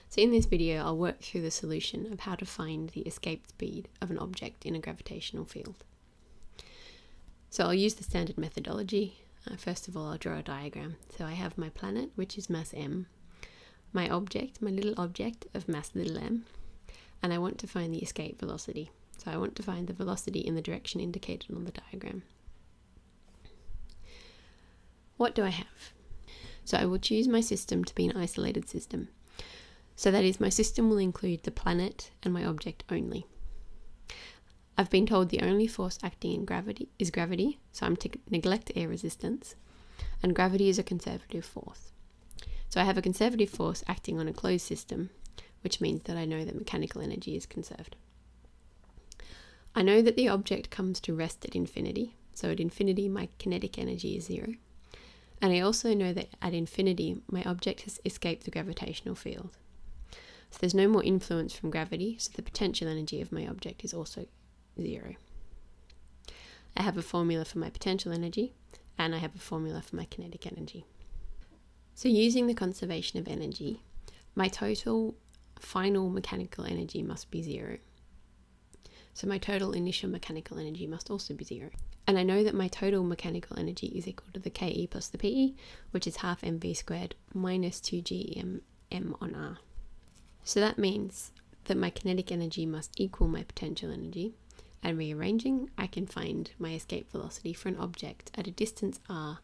So in this video, I'll work through the solution of how to find the escape speed of an object in a gravitational field. So I'll use the standard methodology. First of all, I'll draw a diagram. So I have my planet, which is mass m, my object, my little object of mass little m, and I want to find the escape velocity. So I want to find the velocity in the direction indicated on the diagram. What do I have? So I will choose my system to be an isolated system. So that is, my system will include the planet and my object only. I've been told the only force acting in gravity is gravity, so I'm to neglect air resistance, and gravity is a conservative force. So I have a conservative force acting on a closed system, which means that I know that mechanical energy is conserved. I know that the object comes to rest at infinity, so at infinity my kinetic energy is 0. And I also know that at infinity my object has escaped the gravitational field. So there's no more influence from gravity, so the potential energy of my object is also 0. I have a formula for my potential energy, and I have a formula for my kinetic energy. So using the conservation of energy, my total final mechanical energy must be 0. So my total initial mechanical energy must also be 0. And I know that my total mechanical energy is equal to the Ke plus the Pe, which is half mv squared minus 2g m on r. So that means that my kinetic energy must equal my potential energy, and rearranging, I can find my escape velocity for an object at a distance r